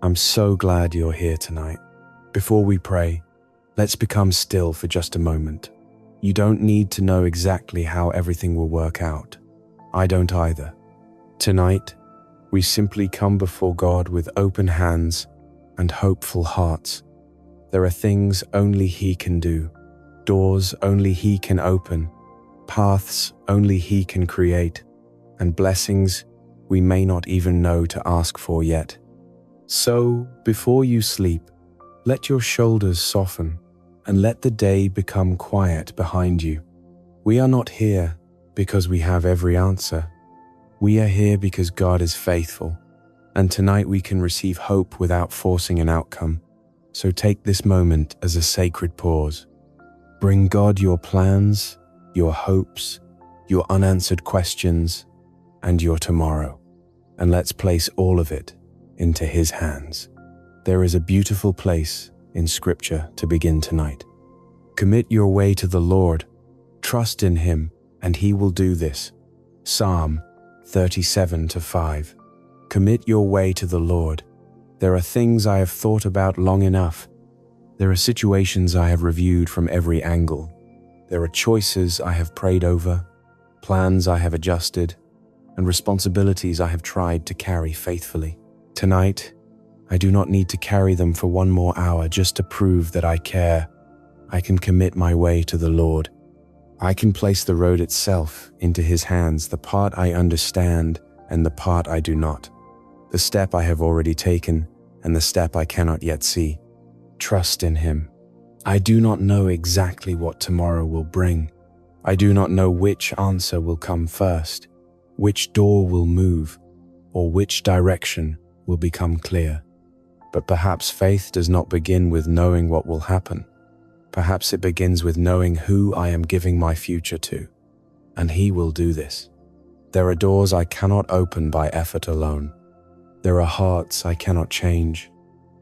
I'm so glad you're here tonight. Before we pray, let's become still for just a moment. You don't need to know exactly how everything will work out. I don't either. Tonight, we simply come before God with open hands and hopeful hearts. There are things only He can do, doors only He can open, paths only He can create, and blessings we may not even know to ask for yet. So, before you sleep, let your shoulders soften and let the day become quiet behind you. We are not here because we have every answer. We are here because God is faithful, and tonight we can receive hope without forcing an outcome. So take this moment as a sacred pause. Bring God your plans, your hopes, your unanswered questions, and your tomorrow, and let's place all of it into His hands. There is a beautiful place in Scripture to begin tonight. Commit your way to the Lord, trust in Him, and He will do this. Psalm 37:5. Commit your way to the Lord. There are things I have thought about long enough. There are situations I have reviewed from every angle. There are choices I have prayed over, plans I have adjusted, and responsibilities I have tried to carry faithfully. Tonight, I do not need to carry them for one more hour just to prove that I care. I can commit my way to the Lord. I can place the road itself into His hands, the part I understand and the part I do not, the step I have already taken and the step I cannot yet see. Trust in Him. I do not know exactly what tomorrow will bring. I do not know which answer will come first, which door will move, or which direction will become clear. But perhaps faith does not begin with knowing what will happen. Perhaps it begins with knowing who I am giving my future to, and He will do this. There are doors I cannot open by effort alone. There are hearts I cannot change.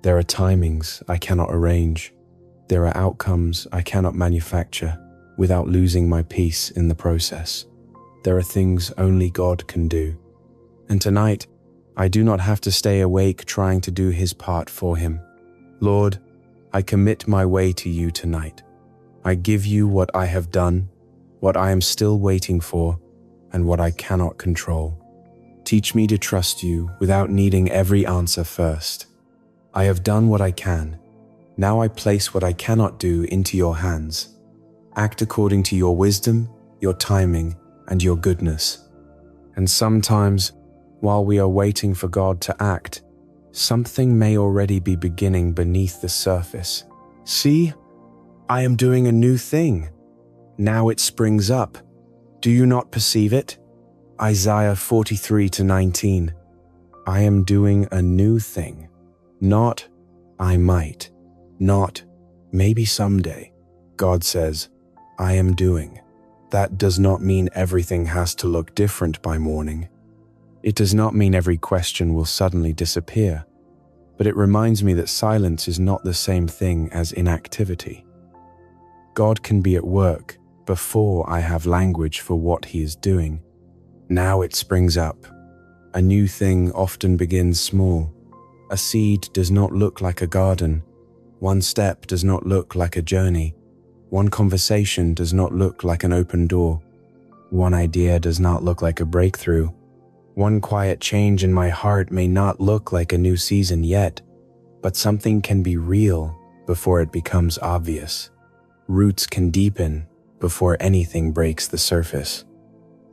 There are timings I cannot arrange. There are outcomes I cannot manufacture without losing my peace in the process. There are things only God can do. And tonight, I do not have to stay awake trying to do His part for Him. Lord, I commit my way to You tonight. I give You what I have done, what I am still waiting for, and what I cannot control. Teach me to trust You without needing every answer first. I have done what I can. Now I place what I cannot do into Your hands. Act according to Your wisdom, Your timing, and Your goodness. And sometimes, while we are waiting for God to act, something may already be beginning beneath the surface. See, I am doing a new thing. Now it springs up. Do you not perceive it? Isaiah 43:19. I am doing a new thing. Not, I might. Not, maybe someday. God says, I am doing. That does not mean everything has to look different by morning. It does not mean every question will suddenly disappear, but it reminds me that silence is not the same thing as inactivity. God can be at work before I have language for what He is doing. Now it springs up. A new thing often begins small. A seed does not look like a garden. One step does not look like a journey. One conversation does not look like an open door. One idea does not look like a breakthrough. One quiet change in my heart may not look like a new season yet, but something can be real before it becomes obvious. Roots can deepen before anything breaks the surface.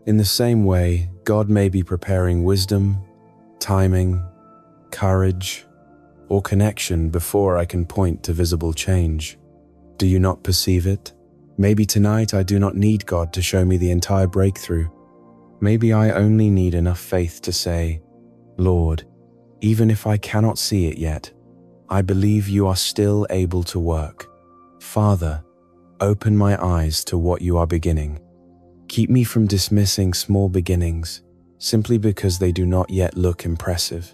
In the same way, God may be preparing wisdom, timing, courage, or connection before I can point to visible change. Do you not perceive it? Maybe tonight I do not need God to show me the entire breakthrough. Maybe I only need enough faith to say, Lord, even if I cannot see it yet, I believe You are still able to work. Father, open my eyes to what You are beginning. Keep me from dismissing small beginnings simply because they do not yet look impressive.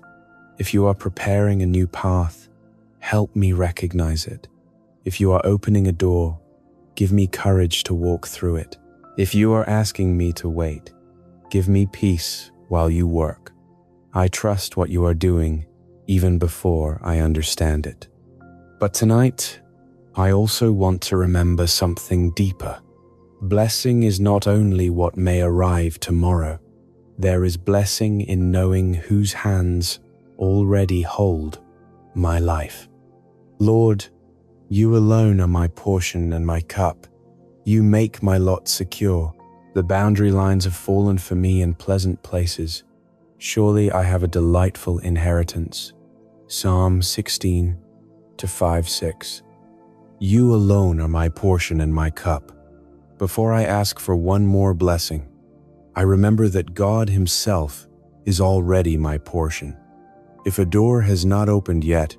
If You are preparing a new path, help me recognize it. If You are opening a door, give me courage to walk through it. If You are asking me to wait, give me peace while You work. I trust what You are doing, even before I understand it. But tonight, I also want to remember something deeper. Blessing is not only what may arrive tomorrow. There is blessing in knowing whose hands already hold my life. Lord, you alone are my portion and my cup. You make my lot secure. The boundary lines have fallen for me in pleasant places. Surely I have a delightful inheritance. Psalm 16 to 5:6. You alone are my portion and my cup. Before I ask for one more blessing, I remember that God Himself is already my portion. If a door has not opened yet,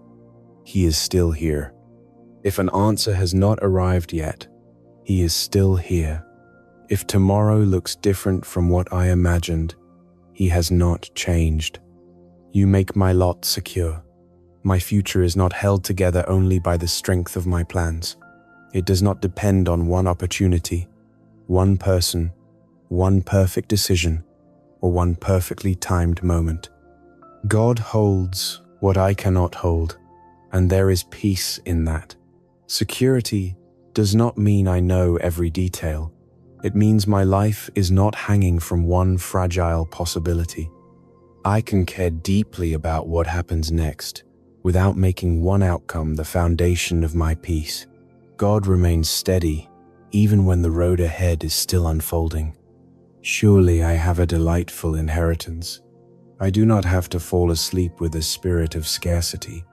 He is still here. If an answer has not arrived yet, He is still here. If tomorrow looks different from what I imagined, He has not changed. You make my lot secure. My future is not held together only by the strength of my plans. It does not depend on one opportunity, one person, one perfect decision, or one perfectly timed moment. God holds what I cannot hold, and there is peace in that. Security does not mean I know every detail. It means my life is not hanging from one fragile possibility. I can care deeply about what happens next, without making one outcome the foundation of my peace. God remains steady, even when the road ahead is still unfolding. Surely I have a delightful inheritance. I do not have to fall asleep with a spirit of scarcity.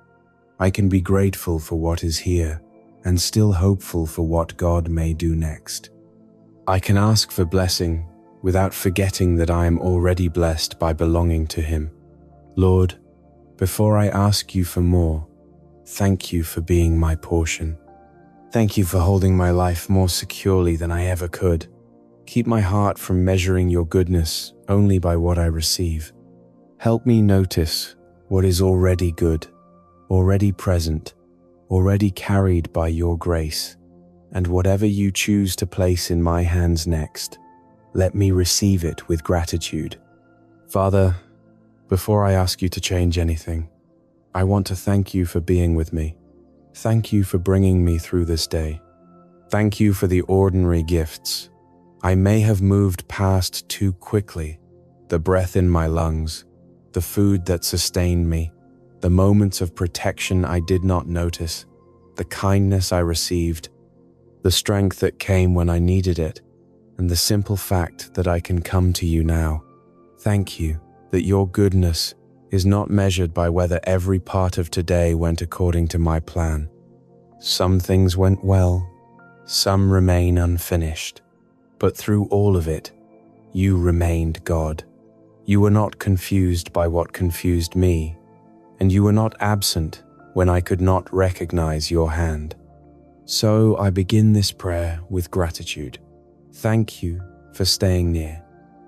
I can be grateful for what is here, and still hopeful for what God may do next. I can ask for blessing without forgetting that I am already blessed by belonging to Him. Lord, before I ask you for more, thank you for being my portion. Thank you for holding my life more securely than I ever could. Keep my heart from measuring your goodness only by what I receive. Help me notice what is already good, already present, already carried by your grace, and whatever you choose to place in my hands next, let me receive it with gratitude. Father, before I ask you to change anything, I want to thank you for being with me. Thank you for bringing me through this day. Thank you for the ordinary gifts I may have moved past too quickly, the breath in my lungs, the food that sustained me, the moments of protection I did not notice, the kindness I received, the strength that came when I needed it, and the simple fact that I can come to you now. Thank you that your goodness is not measured by whether every part of today went according to my plan. Some things went well, some remain unfinished, but through all of it, you remained God. You were not confused by what confused me, and you were not absent when I could not recognize your hand. So I begin this prayer with gratitude. Thank you for staying near.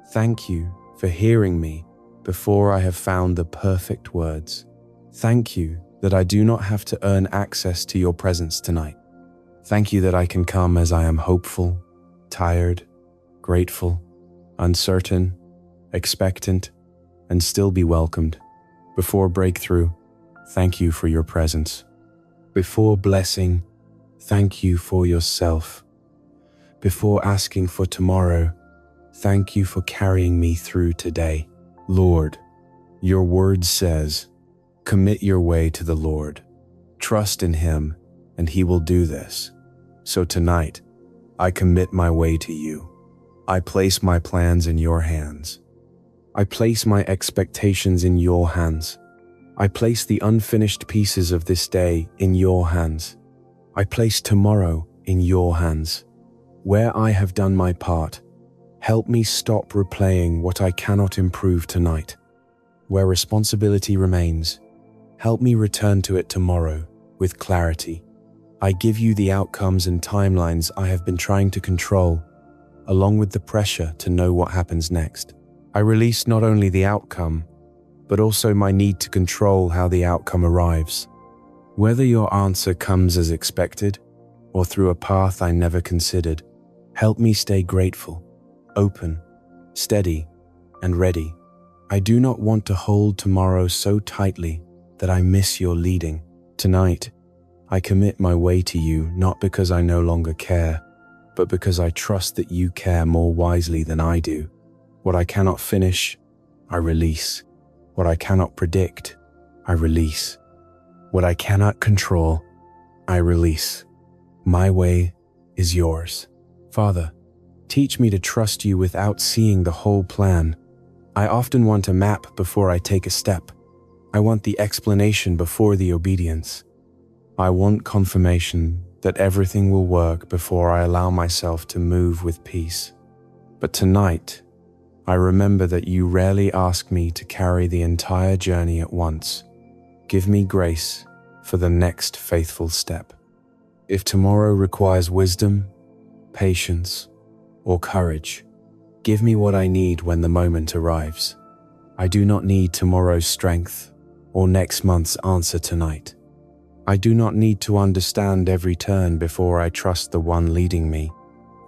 Thank you for hearing me before I have found the perfect words. Thank you that I do not have to earn access to your presence tonight. Thank you that I can come as I am hopeful, tired, grateful, uncertain, expectant, and still be welcomed. Before breakthrough, thank you for your presence. Before blessing, thank you for yourself. Before asking for tomorrow, thank you for carrying me through today. Lord, your word says, commit your way to the Lord. Trust in Him, and He will do this. So tonight, I commit my way to you. I place my plans in your hands. I place my expectations in your hands. I place the unfinished pieces of this day in your hands. I place tomorrow in your hands. Where I have done my part, help me stop replaying what I cannot improve tonight. Where responsibility remains, help me return to it tomorrow with clarity. I give you the outcomes and timelines I have been trying to control, along with the pressure to know what happens next. I release not only the outcome, but also my need to control how the outcome arrives. Whether your answer comes as expected or through a path I never considered, help me stay grateful, open, steady, and ready. I do not want to hold tomorrow so tightly that I miss your leading. Tonight, I commit my way to you, not because I no longer care, but because I trust that you care more wisely than I do. What I cannot finish, I release. What I cannot predict, I release. What I cannot control, I release. My way is yours. Father, teach me to trust you without seeing the whole plan. I often want a map before I take a step. I want the explanation before the obedience. I want confirmation that everything will work before I allow myself to move with peace. But tonight, I remember that you rarely ask me to carry the entire journey at once. Give me grace for the next faithful step. If tomorrow requires wisdom, patience, or courage, give me what I need when the moment arrives. I do not need tomorrow's strength or next month's answer tonight. I do not need to understand every turn before I trust the one leading me.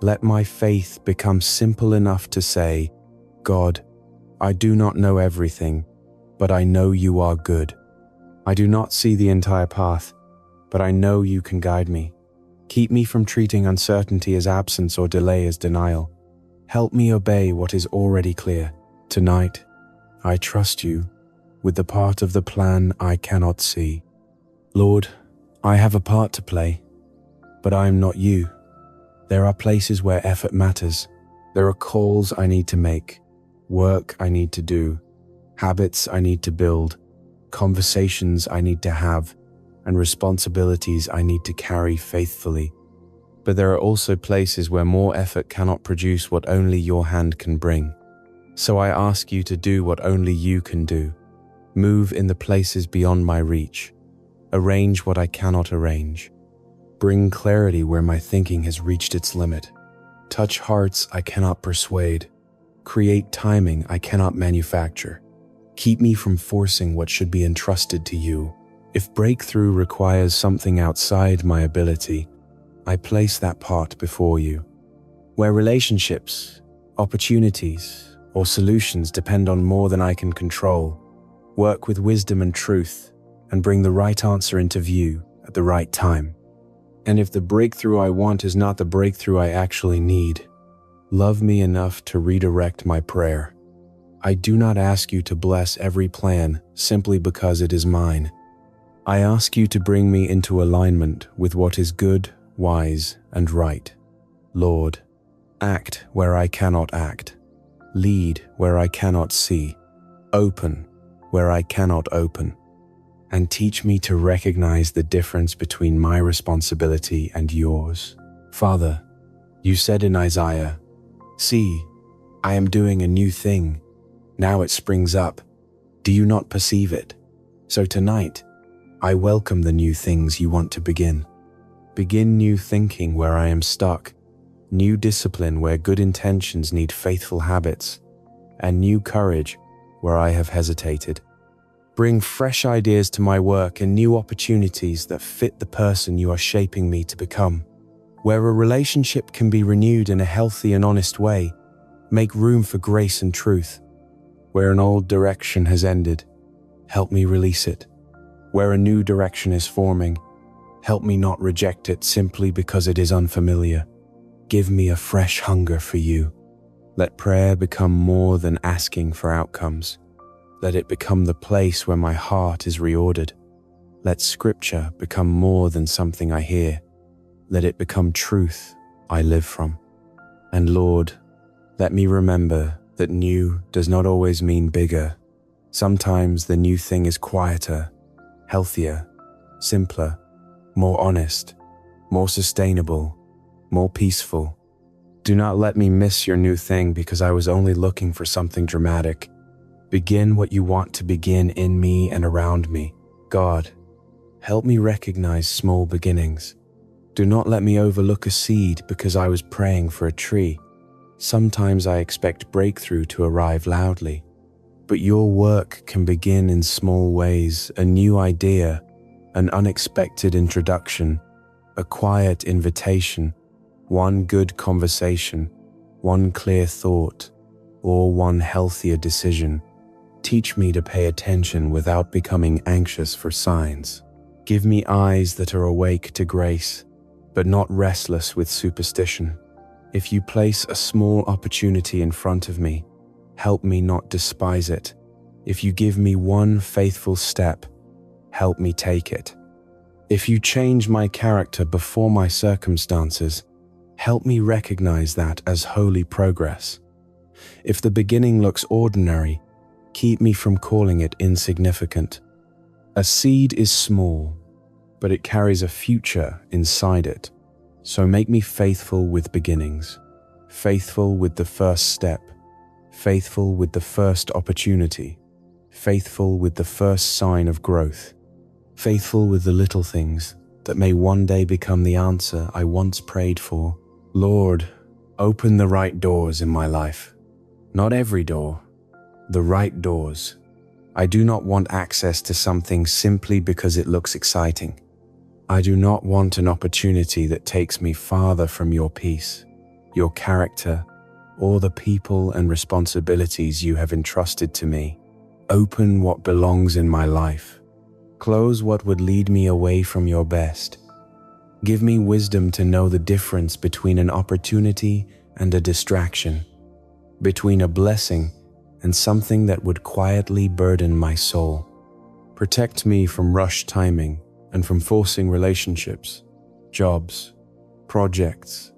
Let my faith become simple enough to say, God, I do not know everything, but I know you are good. I do not see the entire path, but I know you can guide me. Keep me from treating uncertainty as absence or delay as denial. Help me obey what is already clear. Tonight, I trust you with the part of the plan I cannot see. Lord, I have a part to play, but I am not you. There are places where effort matters. There are calls I need to make, work I need to do, habits I need to build, conversations I need to have, and responsibilities I need to carry faithfully. But there are also places where more effort cannot produce what only your hand can bring. So I ask you to do what only you can do. Move in the places beyond my reach. Arrange what I cannot arrange. Bring clarity where my thinking has reached its limit. Touch hearts I cannot persuade. Create timing I cannot manufacture. Keep me from forcing what should be entrusted to you. If breakthrough requires something outside my ability, I place that part before you. Where relationships, opportunities, or solutions depend on more than I can control, work with wisdom and truth, and bring the right answer into view at the right time. And if the breakthrough I want is not the breakthrough I actually need, love me enough to redirect my prayer. I do not ask you to bless every plan simply because it is mine. I ask you to bring me into alignment with what is good, wise, and right. Lord, act where I cannot act. Lead where I cannot see. Open where I cannot open. And teach me to recognize the difference between my responsibility and yours. Father, you said in Isaiah, "See, I am doing a new thing. Now it springs up. Do you not perceive it?" So tonight, I welcome the new things you want to begin. Begin new thinking where I am stuck, new discipline where good intentions need faithful habits, and new courage where I have hesitated. Bring fresh ideas to my work and new opportunities that fit the person you are shaping me to become. Where a relationship can be renewed in a healthy and honest way, make room for grace and truth. Where an old direction has ended, help me release it. Where a new direction is forming, help me not reject it simply because it is unfamiliar. Give me a fresh hunger for you. Let prayer become more than asking for outcomes. Let it become the place where my heart is reordered. Let scripture become more than something I hear. Let it become truth I live from. And Lord, let me remember that new does not always mean bigger. Sometimes the new thing is quieter, healthier, simpler, more honest, more sustainable, more peaceful. Do not let me miss your new thing because I was only looking for something dramatic. Begin what you want to begin in me and around me. God, help me recognize small beginnings. Do not let me overlook a seed because I was praying for a tree. Sometimes I expect breakthrough to arrive loudly, but your work can begin in small ways, a new idea, an unexpected introduction, a quiet invitation, one good conversation, one clear thought, or one healthier decision. Teach me to pay attention without becoming anxious for signs. Give me eyes that are awake to grace, but not restless with superstition. If you place a small opportunity in front of me, help me not despise it. If you give me one faithful step, help me take it. If you change my character before my circumstances, help me recognize that as holy progress. If the beginning looks ordinary, keep me from calling it insignificant. A seed is small, but it carries a future inside it. So make me faithful with beginnings, faithful with the first step, faithful with the first opportunity, faithful with the first sign of growth, faithful with the little things that may one day become the answer I once prayed for. Lord, open the right doors in my life. Not every door, the right doors. I do not want access to something simply because it looks exciting. I do not want an opportunity that takes me farther from your peace, your character, or the people and responsibilities you have entrusted to me. Open what belongs in my life. Close what would lead me away from your best. Give me wisdom to know the difference between an opportunity and a distraction, between a blessing and something that would quietly burden my soul. Protect me from rush timing and from forcing relationships, jobs, projects,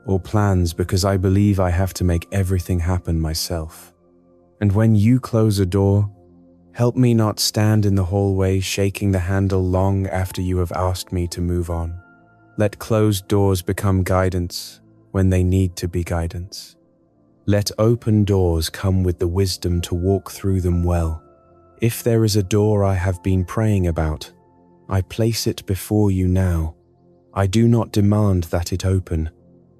or plans because I believe I have to make everything happen myself. And when you close a door, help me not stand in the hallway shaking the handle long after you have asked me to move on. Let closed doors become guidance when they need to be guidance. Let open doors come with the wisdom to walk through them well. If there is a door I have been praying about, I place it before you now. I do not demand that it open.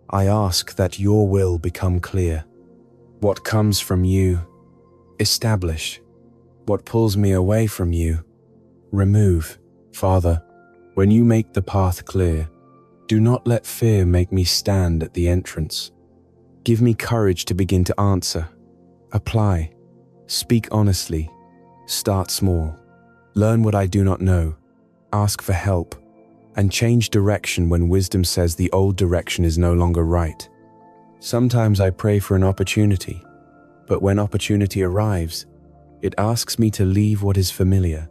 I ask that your will become clear. What comes from you, establish. What pulls me away from you, remove. Father, when you make the path clear, do not let fear make me stand at the entrance. Give me courage to begin to answer, apply, speak honestly, start small, learn what I do not know, ask for help, and change direction when wisdom says the old direction is no longer right. Sometimes I pray for an opportunity, but when opportunity arrives, it asks me to leave what is familiar.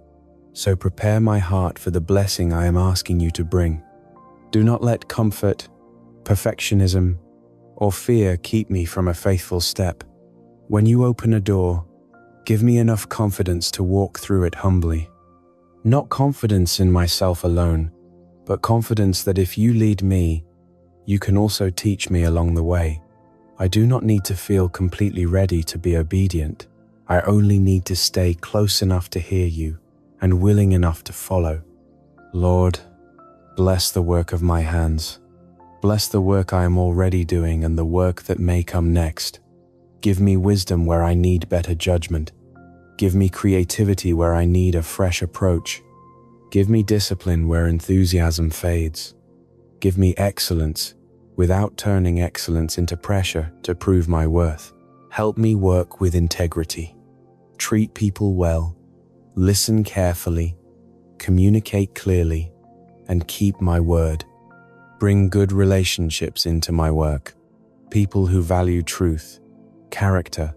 So prepare my heart for the blessing I am asking you to bring. Do not let comfort, perfectionism, or fear keep me from a faithful step. When you open a door, give me enough confidence to walk through it humbly. Not confidence in myself alone, but confidence that if you lead me, you can also teach me along the way. I do not need to feel completely ready to be obedient. I only need to stay close enough to hear you and willing enough to follow. Lord, bless the work of my hands. Bless the work I am already doing and the work that may come next. Give me wisdom where I need better judgment. Give me creativity where I need a fresh approach. Give me discipline where enthusiasm fades. Give me excellence without turning excellence into pressure to prove my worth. Help me work with integrity, treat people well, listen carefully, communicate clearly, and keep my word. Bring good relationships into my work, people who value truth, character,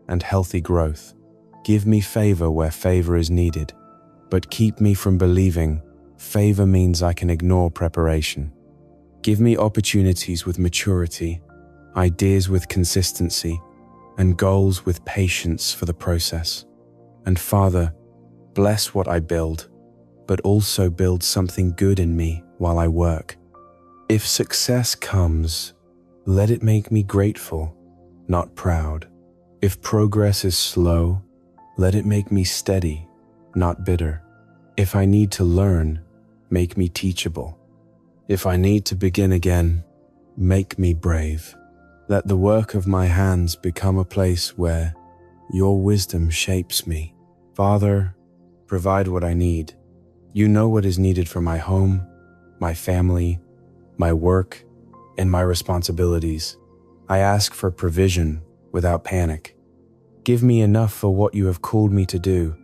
and healthy growth. Give me favor where favor is needed, but keep me from believing favor means I can ignore preparation. Give me opportunities with maturity, ideas with consistency, and goals with patience for the process. And Father, bless what I build, but also build something good in me while I work. If success comes, let it make me grateful, not proud. If progress is slow, let it make me steady, not bitter. If I need to learn, make me teachable. If I need to begin again, make me brave. Let the work of my hands become a place where your wisdom shapes me. Father, provide what I need. You know what is needed for my home, my family, my work, and my responsibilities. I ask for provision without panic. Give me enough for what you have called me to do,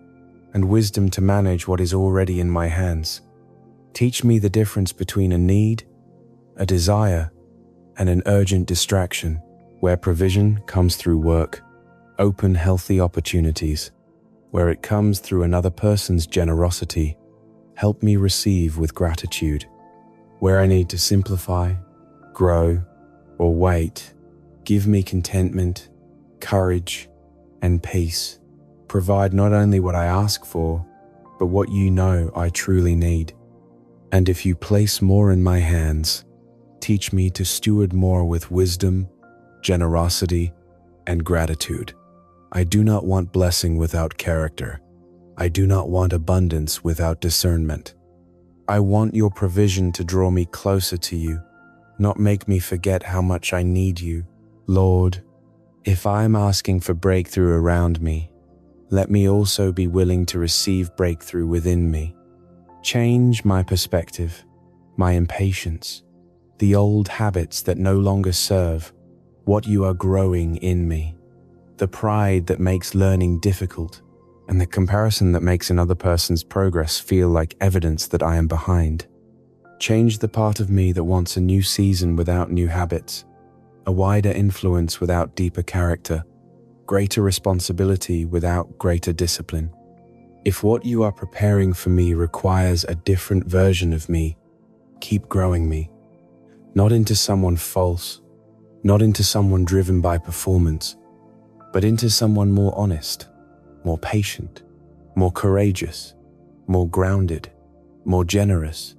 and wisdom to manage what is already in my hands. Teach me the difference between a need, a desire, and an urgent distraction, where provision comes through work. Open healthy opportunities. Where it comes through another person's generosity, help me receive with gratitude. Where I need to simplify, grow, or wait, give me contentment, courage, and peace. Provide not only what I ask for, but what you know I truly need. And if you place more in my hands, teach me to steward more with wisdom, generosity, and gratitude. I do not want blessing without character. I do not want abundance without discernment. I want your provision to draw me closer to you, not make me forget how much I need you. Lord, if I am asking for breakthrough around me, let me also be willing to receive breakthrough within me. Change my perspective, my impatience, the old habits that no longer serve what you are growing in me, the pride that makes learning difficult, and the comparison that makes another person's progress feel like evidence that I am behind. Change the part of me that wants a new season without new habits, a wider influence without deeper character, greater responsibility without greater discipline. If what you are preparing for me requires a different version of me, keep growing me, not into someone false, not into someone driven by performance, but into someone more honest, more patient, more courageous, more grounded, more generous,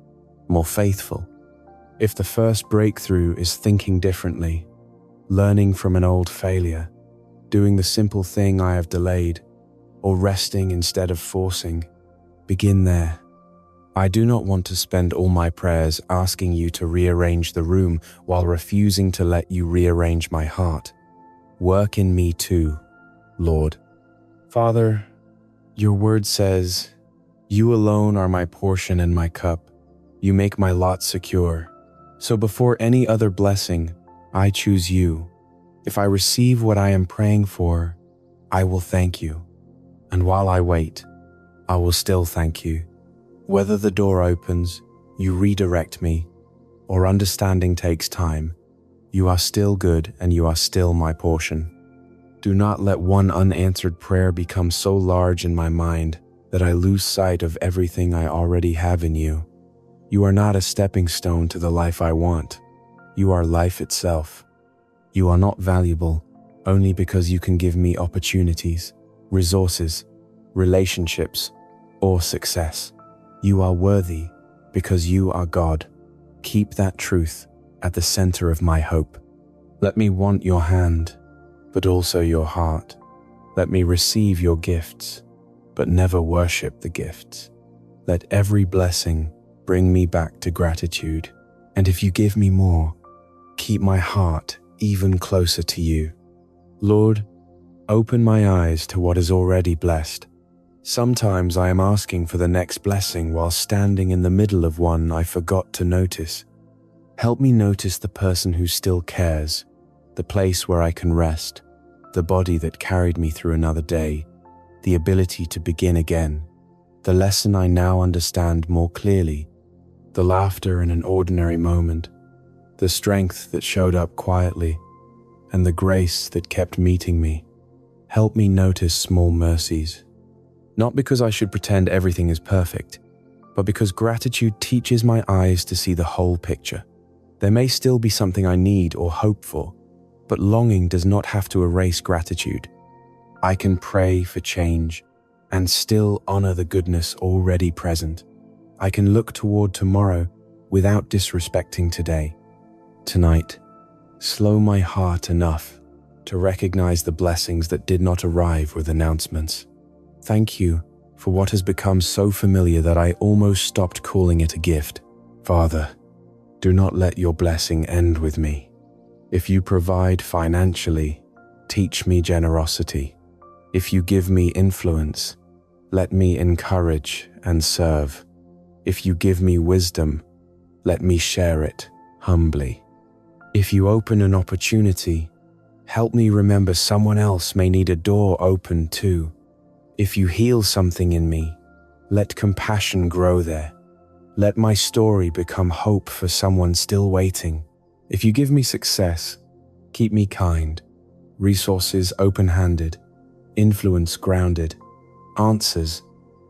more faithful. If the first breakthrough is thinking differently, learning from an old failure, doing the simple thing I have delayed, or resting instead of forcing, begin there. I do not want to spend all my prayers asking you to rearrange the room while refusing to let you rearrange my heart. Work in me too, Lord. Father, your word says, you alone are my portion and my cup. You make my lot secure. So before any other blessing, I choose you. If I receive what I am praying for, I will thank you. And while I wait, I will still thank you. Whether the door opens, you redirect me, or understanding takes time, you are still good and you are still my portion. Do not let one unanswered prayer become so large in my mind that I lose sight of everything I already have in you. You are not a stepping stone to the life I want. You are life itself. You are not valuable only because you can give me opportunities, resources, relationships, or success. You are worthy because you are God. Keep that truth at the center of my hope. Let me want your hand, but also your heart. Let me receive your gifts, but never worship the gifts. Let every blessing bring me back to gratitude. And if you give me more, keep my heart even closer to you. Lord, open my eyes to what is already blessed. Sometimes I am asking for the next blessing while standing in the middle of one I forgot to notice. Help me notice the person who still cares, the place where I can rest, the body that carried me through another day, the ability to begin again, the lesson I now understand more clearly, the laughter in an ordinary moment, the strength that showed up quietly, and the grace that kept meeting me. Help me notice small mercies. Not because I should pretend everything is perfect, but because gratitude teaches my eyes to see the whole picture. There may still be something I need or hope for, but longing does not have to erase gratitude. I can pray for change and still honor the goodness already present. I can look toward tomorrow without disrespecting today. Tonight, slow my heart enough to recognize the blessings that did not arrive with announcements. Thank you for what has become so familiar that I almost stopped calling it a gift. Father, do not let your blessing end with me. If you provide financially, teach me generosity. If you give me influence, let me encourage and serve. If you give me wisdom, let me share it humbly. If you open an opportunity, Help me remember someone else may need a door opened too. If you heal something in me, let compassion grow there. Let my story become hope for someone still waiting. If you give me success, keep me kind, resources open-handed, influence grounded, answers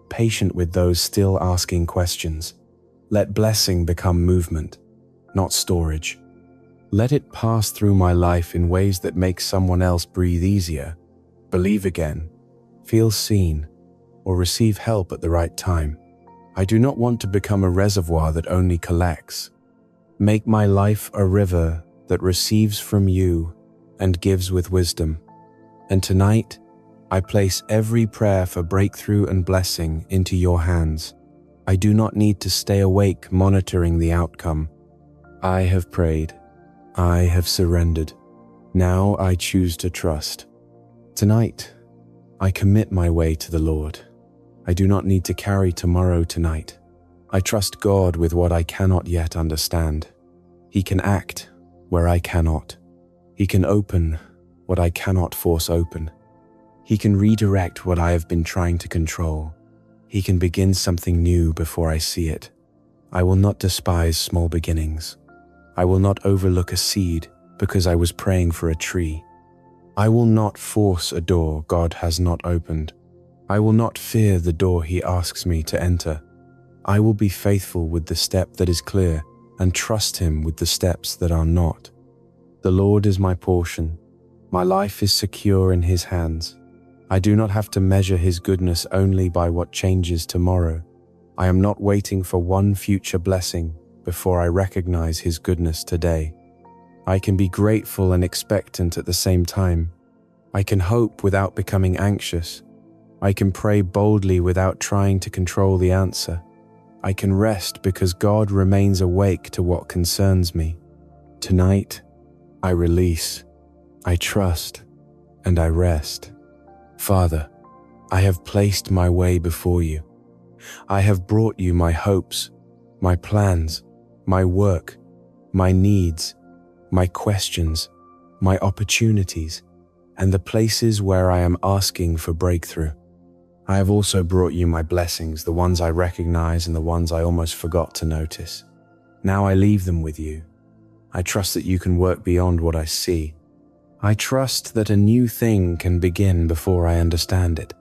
patient with those still asking questions. Let blessing become movement, not storage. Let it pass through my life in ways that make someone else breathe easier, believe again, feel seen, or receive help at the right time. I do not want to become a reservoir that only collects. Make my life a river that receives from you and gives with wisdom. And tonight, I place every prayer for breakthrough and blessing into your hands. I do not need to stay awake monitoring the outcome. I have prayed. I have surrendered. Now I choose to trust. Tonight, I commit my way to the Lord. I do not need to carry tomorrow tonight. I trust God with what I cannot yet understand. He can act where I cannot. He can open what I cannot force open. He can redirect what I have been trying to control. He can begin something new before I see it. I will not despise small beginnings. I will not overlook a seed because I was praying for a tree. I will not force a door God has not opened. I will not fear the door He asks me to enter. I will be faithful with the step that is clear and trust Him with the steps that are not. The Lord is my portion. My life is secure in His hands. I do not have to measure His goodness only by what changes tomorrow. I am not waiting for one future blessing before I recognize His goodness today. I can be grateful and expectant at the same time. I can hope without becoming anxious. I can pray boldly without trying to control the answer. I can rest because God remains awake to what concerns me. Tonight, I release, I trust, and I rest. Father, I have placed my way before you. I have brought you my hopes, my plans, my work, my needs, my questions, my opportunities, and the places where I am asking for breakthrough. I have also brought you my blessings, the ones I recognize and the ones I almost forgot to notice. Now I leave them with you. I trust that you can work beyond what I see. I trust that a new thing can begin before I understand it.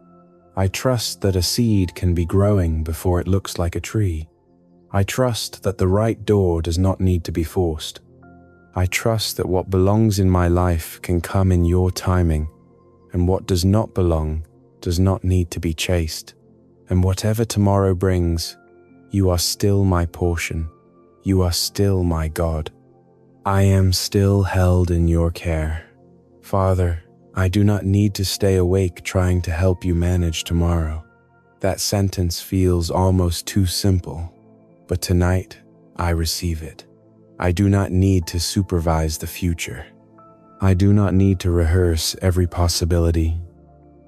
I trust that a seed can be growing before it looks like a tree. I trust that the right door does not need to be forced. I trust that what belongs in my life can come in your timing, and what does not belong does not need to be chased. And whatever tomorrow brings, you are still my portion. You are still my God. I am still held in your care. Father, I do not need to stay awake trying to help you manage tomorrow. That sentence feels almost too simple, but tonight I receive it. I do not need to supervise the future. I do not need to rehearse every possibility.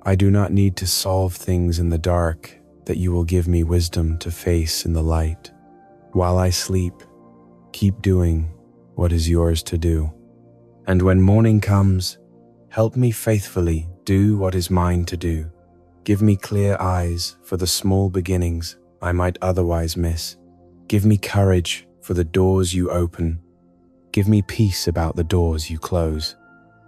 I do not need to solve things in the dark that you will give me wisdom to face in the light. While I sleep, keep doing what is yours to do. And when morning comes, help me faithfully do what is mine to do. Give me clear eyes for the small beginnings I might otherwise miss. Give me courage for the doors you open. Give me peace about the doors you close.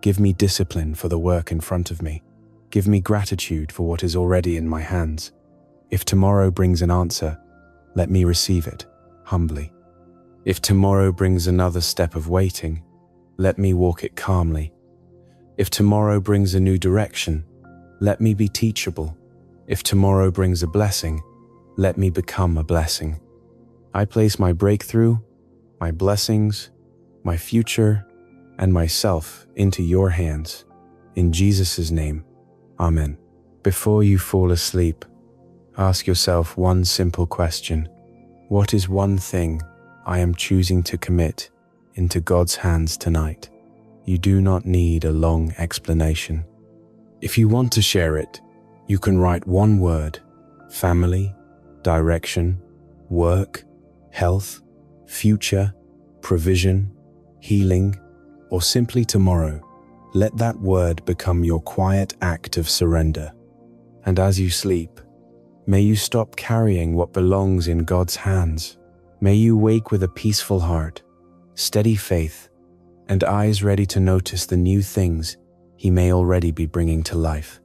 Give me discipline for the work in front of me. Give me gratitude for what is already in my hands. If tomorrow brings an answer, let me receive it humbly. If tomorrow brings another step of waiting, let me walk it calmly. If tomorrow brings a new direction, let me be teachable. If tomorrow brings a blessing, let me become a blessing. I place my breakthrough, my blessings, my future, and myself into your hands. In Jesus' name, Amen. Before you fall asleep, ask yourself one simple question. What is one thing I am choosing to commit into God's hands tonight? You do not need a long explanation. If you want to share it, you can write one word: family, direction, work, health, future, provision, healing, or simply tomorrow. Let that word become your quiet act of surrender. And as you sleep, may you stop carrying what belongs in God's hands. May you wake with a peaceful heart, steady faith, and eyes ready to notice the new things He may already be bringing to life.